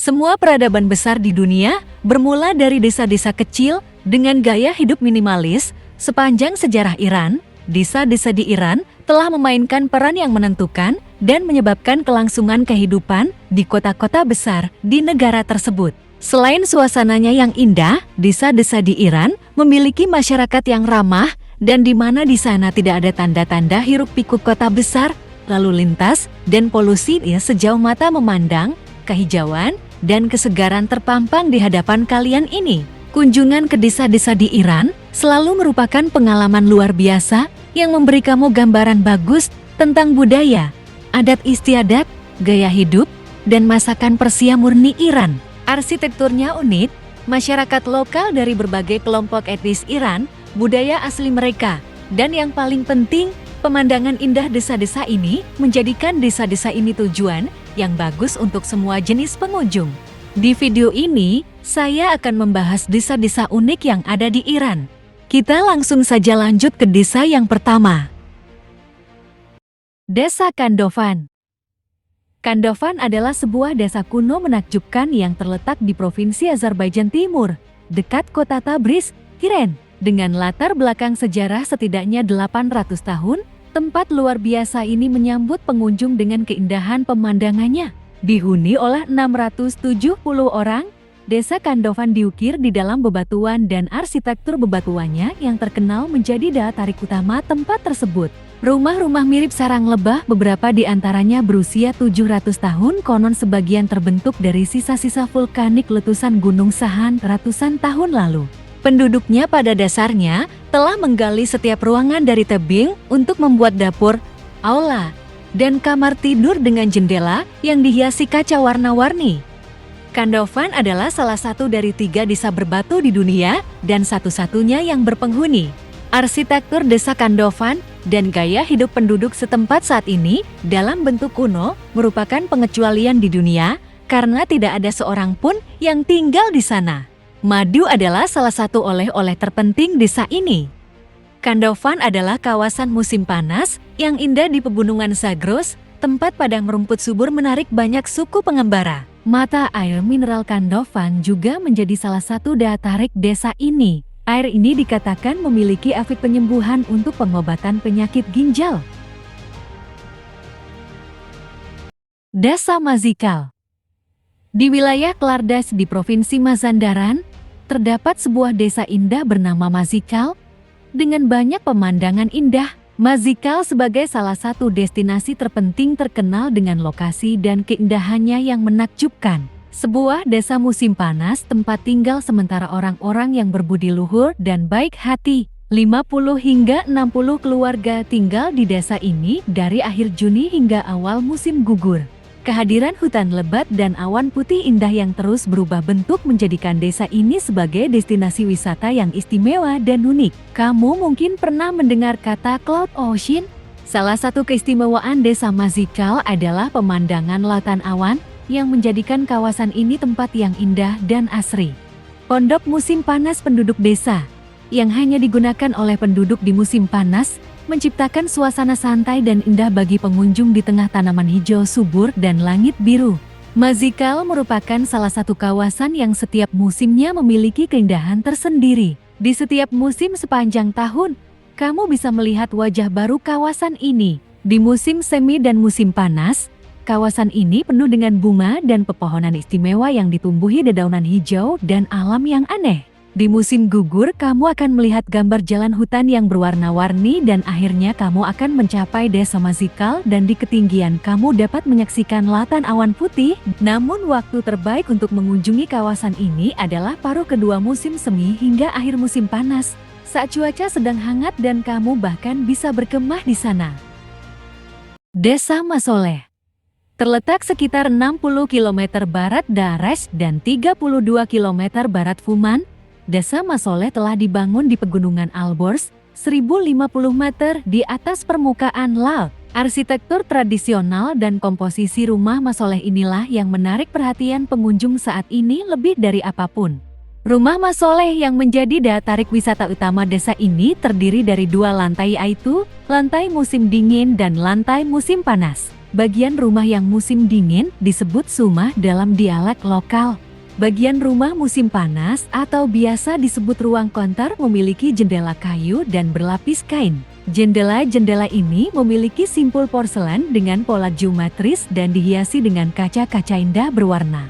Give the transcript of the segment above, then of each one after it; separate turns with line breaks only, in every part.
Semua peradaban besar di dunia bermula dari desa-desa kecil dengan gaya hidup minimalis. Sepanjang sejarah Iran, desa-desa di Iran telah memainkan peran yang menentukan dan menyebabkan kelangsungan kehidupan di kota-kota besar di negara tersebut. Selain suasananya yang indah, desa-desa di Iran memiliki masyarakat yang ramah dan di mana di sana tidak ada tanda-tanda hiruk-pikuk kota besar, lalu lintas, dan polusi sejauh mata memandang, kehijauan, dan kesegaran terpampang di hadapan kalian ini. Kunjungan ke desa-desa di Iran selalu merupakan pengalaman luar biasa yang memberi kamu gambaran bagus tentang budaya, adat istiadat, gaya hidup, dan masakan Persia murni Iran. Arsitekturnya unik, masyarakat lokal dari berbagai kelompok etnis Iran, budaya asli mereka, dan yang paling penting, pemandangan indah desa-desa ini menjadikan desa-desa ini tujuan yang bagus untuk semua jenis pengunjung. Di video ini, saya akan membahas desa-desa unik yang ada di Iran. Kita langsung saja lanjut ke desa yang pertama. Desa Kandofan. Kandofan adalah sebuah desa kuno menakjubkan yang terletak di Provinsi Azerbaijan Timur, dekat kota Tabriz, Iran. Dengan latar belakang sejarah setidaknya 800 tahun, tempat luar biasa ini menyambut pengunjung dengan keindahan pemandangannya. Dihuni oleh 670 orang, desa Kandofan diukir di dalam bebatuan dan arsitektur bebatuannya yang terkenal menjadi daya tarik utama tempat tersebut. Rumah-rumah mirip sarang lebah, beberapa di antaranya berusia 700 tahun, konon sebagian terbentuk dari sisa-sisa vulkanik letusan Gunung Sahan ratusan tahun lalu. Penduduknya pada dasarnya telah menggali setiap ruangan dari tebing untuk membuat dapur, aula, dan kamar tidur dengan jendela yang dihiasi kaca warna-warni. Kandofan adalah salah satu dari 3 desa berbatu di dunia dan satu-satunya yang berpenghuni. Arsitektur desa Kandofan dan gaya hidup penduduk setempat saat ini dalam bentuk kuno merupakan pengecualian di dunia karena tidak ada seorang pun yang tinggal di sana. Madu adalah salah satu oleh-oleh terpenting desa ini. Kandofan adalah kawasan musim panas yang indah di pegunungan Zagros, tempat padang rumput subur menarik banyak suku pengembara. Mata air mineral Kandofan juga menjadi salah satu daya tarik desa ini. Air ini dikatakan memiliki efek penyembuhan untuk pengobatan penyakit ginjal. Desa Mazikal. Di wilayah Klardas di Provinsi Mazandaran, terdapat sebuah desa indah bernama Mazikal, dengan banyak pemandangan indah. Mazikal sebagai salah satu destinasi terpenting terkenal dengan lokasi dan keindahannya yang menakjubkan. Sebuah desa musim panas tempat tinggal sementara orang-orang yang berbudi luhur dan baik hati. 50 hingga 60 keluarga tinggal di desa ini dari akhir Juni hingga awal musim gugur. Kehadiran hutan lebat dan awan putih indah yang terus berubah bentuk menjadikan desa ini sebagai destinasi wisata yang istimewa dan unik. Kamu mungkin pernah mendengar kata Cloud Ocean? Salah satu keistimewaan desa Mazikal adalah pemandangan lautan awan yang menjadikan kawasan ini tempat yang indah dan asri. Pondok musim panas penduduk desa, yang hanya digunakan oleh penduduk di musim panas, menciptakan suasana santai dan indah bagi pengunjung di tengah tanaman hijau subur dan langit biru. Mazikal merupakan salah satu kawasan yang setiap musimnya memiliki keindahan tersendiri. Di setiap musim sepanjang tahun, kamu bisa melihat wajah baru kawasan ini. Di musim semi dan musim panas, kawasan ini penuh dengan bunga dan pepohonan istimewa yang ditumbuhi dedaunan hijau dan alam yang aneh. Di musim gugur, kamu akan melihat gambar jalan hutan yang berwarna-warni dan akhirnya kamu akan mencapai desa Mazikal dan di ketinggian kamu dapat menyaksikan lautan awan putih. Namun waktu terbaik untuk mengunjungi kawasan ini adalah paruh kedua musim semi hingga akhir musim panas, saat cuaca sedang hangat dan kamu bahkan bisa berkemah di sana. Desa Masoleh. Terletak sekitar 60 km barat Dares dan 32 km barat Fuman, Desa Masoleh telah dibangun di Pegunungan Alborz, 1050 meter di atas permukaan laut. Arsitektur tradisional dan komposisi rumah Masoleh inilah yang menarik perhatian pengunjung saat ini lebih dari apapun. Rumah Masoleh yang menjadi daya tarik wisata utama desa ini terdiri dari 2 lantai, yaitu lantai musim dingin dan lantai musim panas. Bagian rumah yang musim dingin disebut sumah dalam dialek lokal. Bagian rumah musim panas atau biasa disebut ruang konter memiliki jendela kayu dan berlapis kain. Jendela-jendela ini memiliki simpul porselen dengan pola geometris dan dihiasi dengan kaca-kaca indah berwarna.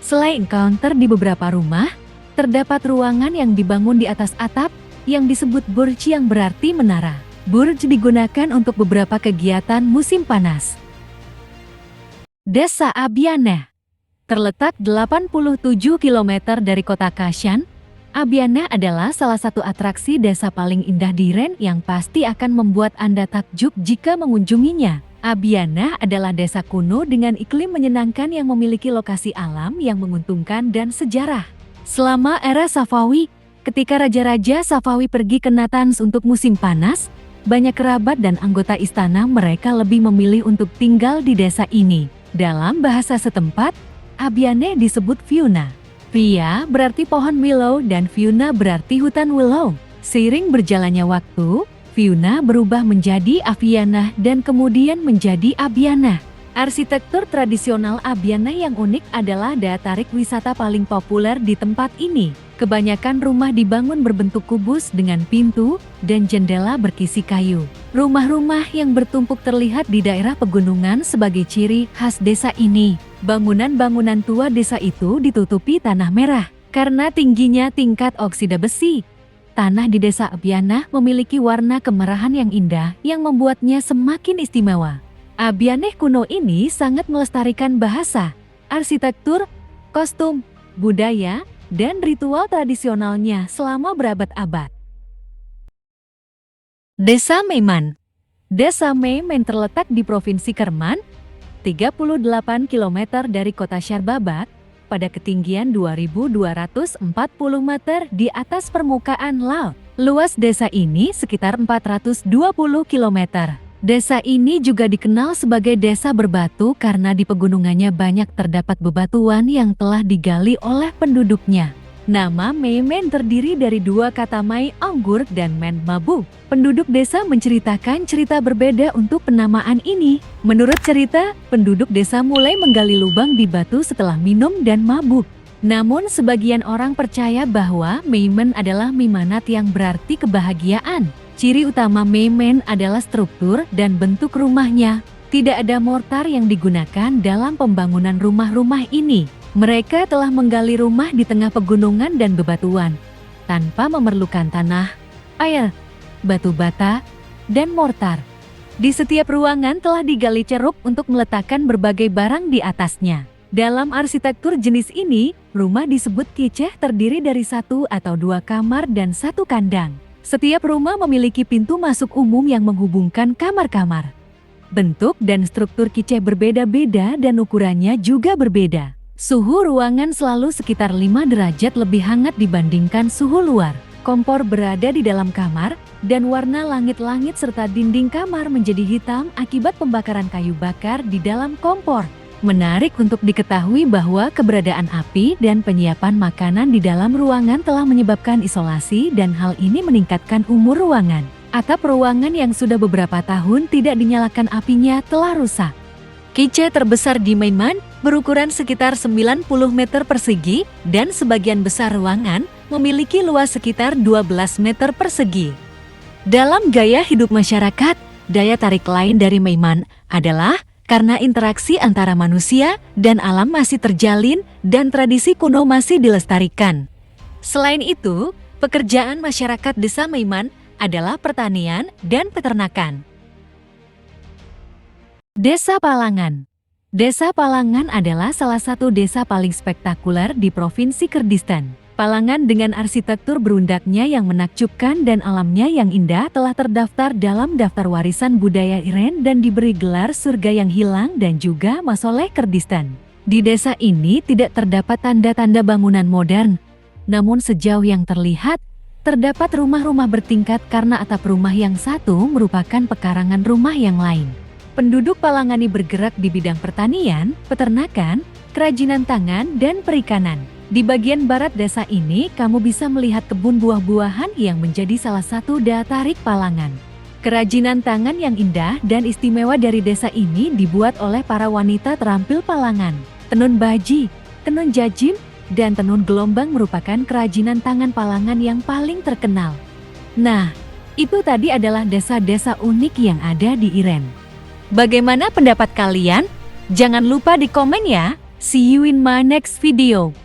Selain counter di beberapa rumah, terdapat ruangan yang dibangun di atas atap yang disebut burj yang berarti menara. Burj digunakan untuk beberapa kegiatan musim panas. Desa Abianeh terletak 87 km dari kota Kashan. Abianeh adalah salah satu atraksi desa paling indah di Iran yang pasti akan membuat Anda takjub jika mengunjunginya. Abianeh adalah desa kuno dengan iklim menyenangkan yang memiliki lokasi alam yang menguntungkan dan sejarah. Selama era Safawi, ketika Raja-Raja Safawi pergi ke Natanz untuk musim panas, banyak kerabat dan anggota istana mereka lebih memilih untuk tinggal di desa ini. Dalam bahasa setempat, Abianeh disebut Fiuna. Fia berarti pohon willow dan Fiuna berarti hutan willow. Seiring berjalannya waktu, Fiuna berubah menjadi Avianah dan kemudian menjadi Abianeh. Arsitektur tradisional Abianeh yang unik adalah daya tarik wisata paling populer di tempat ini. Kebanyakan rumah dibangun berbentuk kubus dengan pintu dan jendela berkisi kayu. Rumah-rumah yang bertumpuk terlihat di daerah pegunungan sebagai ciri khas desa ini. Bangunan-bangunan tua desa itu ditutupi tanah merah. Karena tingginya tingkat oksida besi, tanah di desa Abianeh memiliki warna kemerahan yang indah yang membuatnya semakin istimewa. Abianeh kuno ini sangat melestarikan bahasa, arsitektur, kostum, budaya, dan ritual tradisionalnya selama berabad-abad. Desa Meiman. Desa Meiman terletak di Provinsi Kerman, 38 km dari kota Syarbabat, pada ketinggian 2.240 meter di atas permukaan laut. Luas desa ini sekitar 420 km. Desa ini juga dikenal sebagai desa berbatu karena di pegunungannya banyak terdapat bebatuan yang telah digali oleh penduduknya. Nama Meimen terdiri dari dua kata Mai anggur dan Men mabuk. Penduduk desa menceritakan cerita berbeda untuk penamaan ini. Menurut cerita, penduduk desa mulai menggali lubang di batu setelah minum dan mabuk. Namun sebagian orang percaya bahwa Meimen adalah Mimanat yang berarti kebahagiaan. Ciri utama Meimen adalah struktur dan bentuk rumahnya. Tidak ada mortar yang digunakan dalam pembangunan rumah-rumah ini. Mereka telah menggali rumah di tengah pegunungan dan bebatuan, tanpa memerlukan tanah, air, batu bata, dan mortar. Di setiap ruangan telah digali ceruk untuk meletakkan berbagai barang di atasnya. Dalam arsitektur jenis ini, rumah disebut kiceh terdiri dari satu atau dua kamar dan satu kandang. Setiap rumah memiliki pintu masuk umum yang menghubungkan kamar-kamar. Bentuk dan struktur kiceh berbeda-beda dan ukurannya juga berbeda. Suhu ruangan selalu sekitar 5 derajat lebih hangat dibandingkan suhu luar. Kompor berada di dalam kamar, dan warna langit-langit serta dinding kamar menjadi hitam akibat pembakaran kayu bakar di dalam kompor. Menarik untuk diketahui bahwa keberadaan api dan penyiapan makanan di dalam ruangan telah menyebabkan isolasi dan hal ini meningkatkan umur ruangan. Atap ruangan yang sudah beberapa tahun tidak dinyalakan apinya telah rusak. Kiceh terbesar di Meiman berukuran sekitar 90 meter persegi dan sebagian besar ruangan memiliki luas sekitar 12 meter persegi. Dalam gaya hidup masyarakat, daya tarik lain dari Meiman adalah karena interaksi antara manusia dan alam masih terjalin dan tradisi kuno masih dilestarikan. Selain itu, pekerjaan masyarakat desa Meiman adalah pertanian dan peternakan. Desa Palangan. Desa Palangan adalah salah satu desa paling spektakuler di Provinsi Kurdistan. Palangan dengan arsitektur berundaknya yang menakjubkan dan alamnya yang indah telah terdaftar dalam daftar warisan budaya Iran dan diberi gelar surga yang hilang dan juga Mausoleh Kurdistan. Di desa ini tidak terdapat tanda-tanda bangunan modern, namun sejauh yang terlihat, terdapat rumah-rumah bertingkat karena atap rumah yang satu merupakan pekarangan rumah yang lain. Penduduk Palangani bergerak di bidang pertanian, peternakan, kerajinan tangan, dan perikanan. Di bagian barat desa ini, kamu bisa melihat kebun buah-buahan yang menjadi salah satu daya tarik Palangan. Kerajinan tangan yang indah dan istimewa dari desa ini dibuat oleh para wanita terampil Palangan. Tenun baji, tenun jajim, dan tenun gelombang merupakan kerajinan tangan Palangan yang paling terkenal. Nah, itu tadi adalah desa-desa unik yang ada di Iren. Bagaimana pendapat kalian? Jangan lupa di komen ya. See you in my next video.